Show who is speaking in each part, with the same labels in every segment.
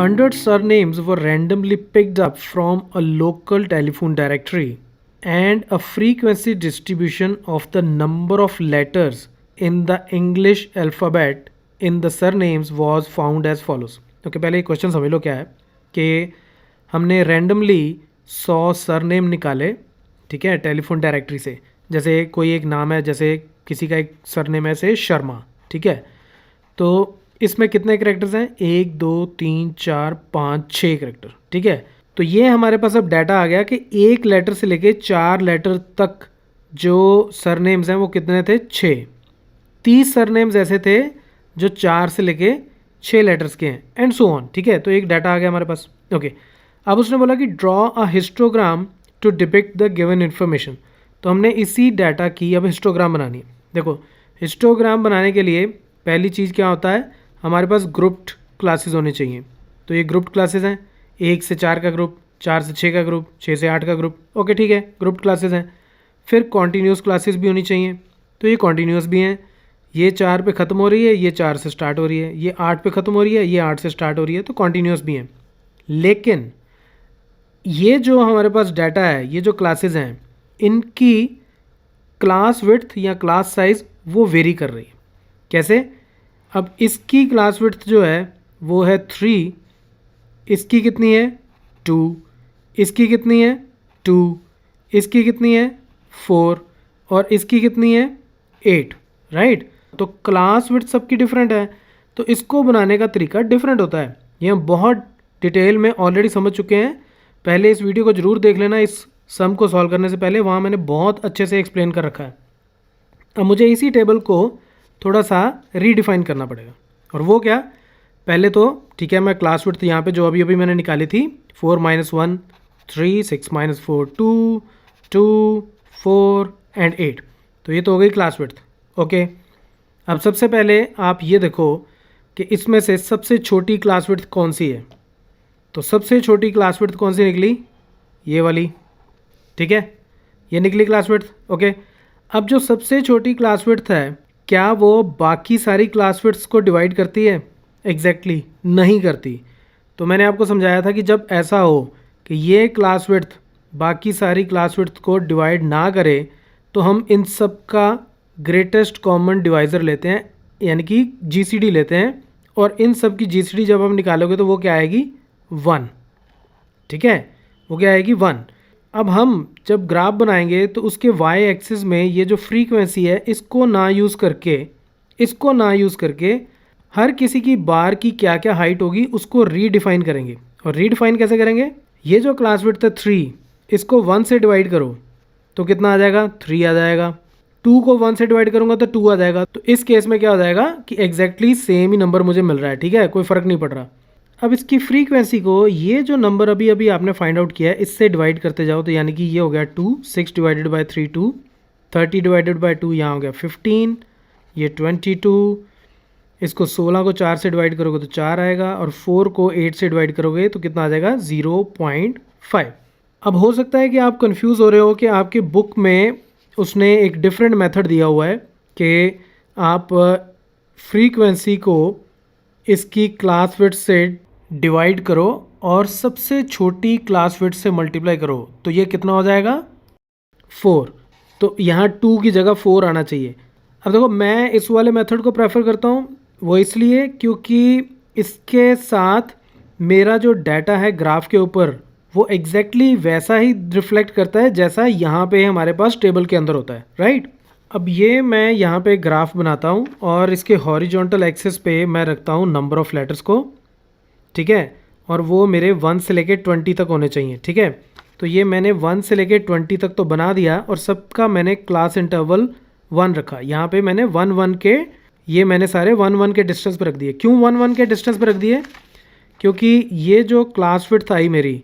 Speaker 1: 100 surnames were randomly picked up from a local telephone directory, and a frequency distribution of the number of letters in the English alphabet in the surnames was found as follows. Okay पहले ये question समझ लो क्या है कि हमने randomly 100 surname निकाले, ठीक है, टेलीफोन डायरेक्टरी से। जैसे कोई एक नाम है, जैसे किसी का एक सरनेम है से शर्मा, ठीक है, तो इसमें कितने करेक्टर्स हैं? 1 2 3 4 5 6 करेक्टर, ठीक है। तो ये हमारे पास अब डाटा आ गया कि एक लेटर से लेके 4 लेटर तक जो सरनेम्स हैं वो कितने थे? 6। 30 सरनेम्स ऐसे थे जो 4 से लेके 6 लेटर्स के हैं, एंड सो ऑन, ठीक है। तो एक डाटा आ गया हमारे पास। ओके, अब उसने बोला कि draw a histogram to depict the given information. तो हमने इसी डाटा की अब हिस्टोग्राम बनानी है। देखो, हिस्टोग्राम बनाने के लिए पहली चीज़ क्या होता है, हमारे पास ग्रुप्ड क्लासेस होने चाहिए। तो ये ग्रुप्ड क्लासेस हैं, 1 से 4 का ग्रुप, 4 से 6 का ग्रुप, 6 से 8 का ग्रुप। ओके ठीक है, ग्रुप्ड क्लासेस हैं। फिर कॉन्टीन्यूस क्लासेस भी होनी चाहिए, तो ये कॉन्टीन्यूस भी हैं। ये 4 पे ख़त्म हो रही है, ये 4 से स्टार्ट हो रही है, ये 8 पे ख़त्म हो रही है, ये 8 से स्टार्ट हो रही है, तो कॉन्टीन्यूस भी हैं। लेकिन ये जो हमारे पास डाटा है, ये जो क्लासेस हैं, इनकी क्लास विड्थ या क्लास साइज़ वो वेरी कर रही है। कैसे? अब इसकी क्लास विड्थ जो है वो है 3, इसकी कितनी है? 2, इसकी कितनी है? 2, इसकी कितनी है? 4, और इसकी कितनी है? 8, राइट। तो क्लास विड्थ सबकी डिफरेंट है, तो इसको बनाने का तरीका डिफरेंट होता है। ये हम बहुत डिटेल में ऑलरेडी समझ चुके हैं। पहले इस वीडियो को ज़रूर देख लेना, इस सम को सॉल्व करने से पहले वहाँ मैंने बहुत अच्छे से एक्सप्लेन कर रखा है। अब मुझे इसी टेबल को थोड़ा सा रीडिफाइन करना पड़ेगा, और वो क्या? पहले तो ठीक है, मैं क्लास विड्थ यहाँ पे जो अभी अभी मैंने निकाली थी, 4 - 1 3, 6 - 4 2, 2 4 एंड 8, तो ये तो हो गई क्लास विड्थ। ओके, अब सबसे पहले आप ये देखो कि इसमें से सबसे छोटी क्लास विड्थ कौन सी है। तो सबसे छोटी क्लास विड्थ कौन सी निकली? ये वाली, ठीक है, ये निकली क्लास विड्थ। ओके, अब जो सबसे छोटी क्लास विड्थ है, क्या वो बाकी सारी क्लास विड्थ्स को डिवाइड करती है? एग्जैक्टली नहीं करती। तो मैंने आपको समझाया था कि जब ऐसा हो कि ये क्लास विड्थ बाकी सारी क्लास विड्थ को डिवाइड ना करे, तो हम इन सब का ग्रेटेस्ट कॉमन डिवाइज़र लेते हैं, यानी कि जीसीडी लेते हैं, और इन सब की जीसीडी जब हम निकालोगे तो वो क्या आएगी? 1, ठीक है, वो क्या आएगी? 1। अब हम जब ग्राफ बनाएंगे तो उसके वाई एक्सिस में ये जो फ्रीक्वेंसी है, इसको ना यूज़ करके हर किसी की बार की क्या क्या हाइट होगी उसको रीडिफाइन करेंगे। और रीडिफाइन कैसे करेंगे? ये जो क्लास विड्थ है 3, इसको 1 से डिवाइड करो तो कितना आ जाएगा? 3 आ जाएगा। 2 को 1 से डिवाइड करूँगा तो 2 आ जाएगा। तो इस केस में क्या हो जाएगा कि एग्जैक्टली सेम ही नंबर मुझे मिल रहा है, ठीक है, कोई फ़र्क नहीं पड़ रहा। अब इसकी फ्रीक्वेंसी को, ये जो नंबर अभी अभी आपने फाइंड आउट किया है, इससे डिवाइड करते जाओ, तो यानी कि ये हो गया 2, 6 डिवाइडेड बाई 3 2, 30 डिवाइडेड बाई 2 यहाँ हो गया 15, ये 22, इसको 16 को 4 से डिवाइड करोगे तो 4 आएगा, और 4 को 8 से डिवाइड करोगे तो कितना आ जाएगा? 0.5। अब हो सकता है कि आप कंफ्यूज हो रहे हो कि आपके बुक में उसने एक डिफरेंट मेथड दिया हुआ है कि आप फ्रीक्वेंसी को इसकी क्लास विड्थ से डिवाइड करो और सबसे छोटी क्लास विड्थ से मल्टीप्लाई करो, तो ये कितना हो जाएगा? 4। तो यहाँ 2 की जगह 4 आना चाहिए। अब देखो, मैं इस वाले मेथड को प्रेफर करता हूँ, वो इसलिए क्योंकि इसके साथ मेरा जो डाटा है ग्राफ के ऊपर, वो एग्जैक्टली वैसा ही रिफ्लेक्ट करता है जैसा यहाँ पे हमारे पास टेबल के अंदर होता है, राइट। अब ये मैं यहाँ पे ग्राफ बनाता हूँ, और इसके हॉरिजॉन्टल एक्सिस पे मैं रखता हूँ नंबर ऑफ़ लेटर्स को, ठीक है, और वो मेरे 1 से लेके 20 तक होने चाहिए, ठीक है। तो ये मैंने 1 से लेके 20 तक तो बना दिया, और सबका मैंने क्लास इंटरवल 1 रखा। यहाँ पे मैंने 1 1 के, ये मैंने सारे 1 1 के डिस्टेंस पर रख दिए। क्यों 1 1 के डिस्टेंस पर रख दिए? क्योंकि ये जो क्लास विड्थ आई मेरी,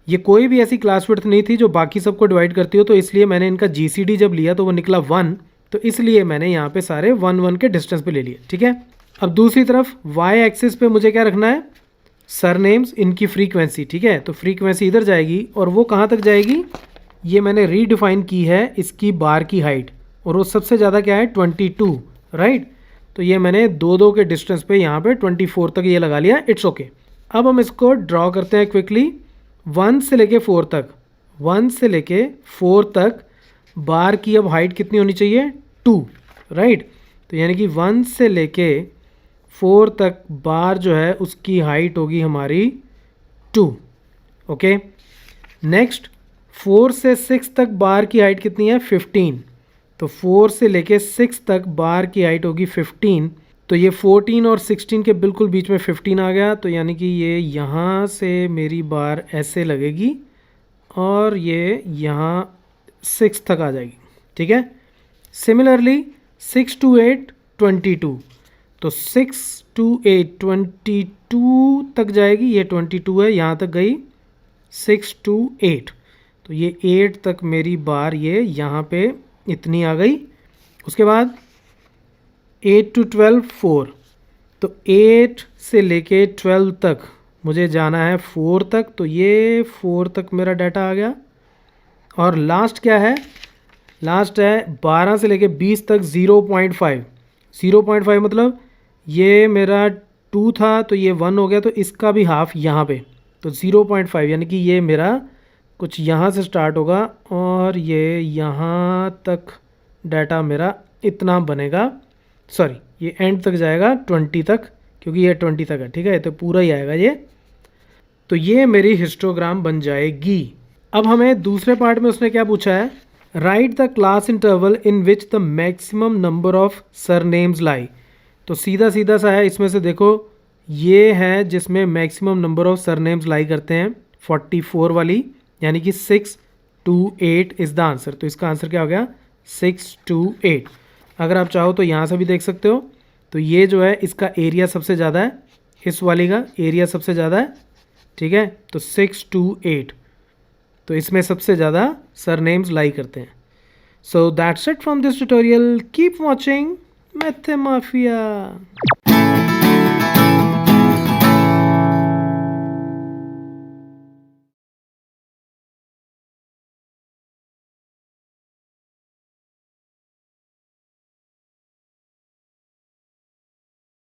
Speaker 1: ये कोई भी ऐसी क्लास विड्थ नहीं थी जो बाकी सबको डिवाइड करती हो, तो इसलिए मैंने इनका जीसीडी जब लिया तो वो निकला 1, तो इसलिए मैंने यहाँ पे सारे 1 1 के डिस्टेंस पे ले लिए, ठीक है। अब दूसरी तरफ वाई एक्सिस पे मुझे क्या रखना है? सरनेम्स, इनकी फ्रीक्वेंसी, ठीक है। तो फ्रीक्वेंसी इधर जाएगी, और वो कहाँ तक जाएगी? ये मैंने रीडिफाइन की है इसकी बार की हाइट, और वो सबसे ज़्यादा क्या है? 22, राइट। तो ये मैंने 2 2 के डिस्टेंस पे यहाँ पे 24 तक ये लगा लिया, इट्स ओके। अब हम इसको ड्रॉ करते हैं क्विकली। 1 से लेके 4 तक, 1 से लेके 4 तक बार की अब हाइट कितनी होनी चाहिए? 2, राइट। तो यानी कि 1 से लेके 4 तक बार जो है उसकी हाइट होगी हमारी 2। ओके, नेक्स्ट 4 से 6 तक बार की हाइट कितनी है? 15। तो 4 से लेके 6 तक बार की हाइट होगी 15। तो ये 14 और 16 के बिल्कुल बीच में 15 आ गया। तो यानी कि ये यहाँ से मेरी बार ऐसे लगेगी और ये यहाँ 6 तक आ जाएगी, ठीक है। सिमिलरली 6 to 8 22, तो 6 to 8 22 तक जाएगी, ये 22 है, यहाँ तक गई 6 to 8, तो ये 8 तक मेरी बार ये यहाँ पे इतनी आ गई। उसके बाद 8 to 12 4, तो 8 से लेके 12 तक मुझे जाना है 4 तक, तो ये 4 तक मेरा डाटा आ गया। और लास्ट क्या है? लास्ट है 12 से लेके 20 तक 0.5। 0.5 मतलब ये मेरा 2 था तो ये 1 हो गया, तो इसका भी हाफ यहाँ पे, तो 0.5 यानी कि ये मेरा कुछ यहाँ से स्टार्ट होगा और ये यहाँ तक डाटा मेरा इतना बनेगा। सॉरी, ये एंड तक जाएगा 20 तक, क्योंकि ये 20 तक है, ठीक है, तो पूरा ही आएगा ये। तो ये मेरी हिस्टोग्राम बन जाएगी। अब हमें दूसरे पार्ट में उसने क्या पूछा है? Right the class interval in which the maximum number of surnames lie. तो सीधा सीधा सा है, इसमें से देखो ये है जिसमें maximum number of surnames lie करते हैं, 44 वाली, यानी कि 6 to 8 इज़ द आंसर। तो इसका आंसर क्या हो गया? 6 to 8। अगर आप चाहो तो यहाँ से भी देख सकते हो। तो ये जो है इसका एरिया सबसे ज़्यादा है, इस वाली का एरिया सबसे ज़्यादा है, ठीक है। तो 6 to 8, तो इसमें सबसे ज़्यादा सरनेम्स लाई करते हैं। So that's it from this tutorial. Keep watching मैथमाफिया।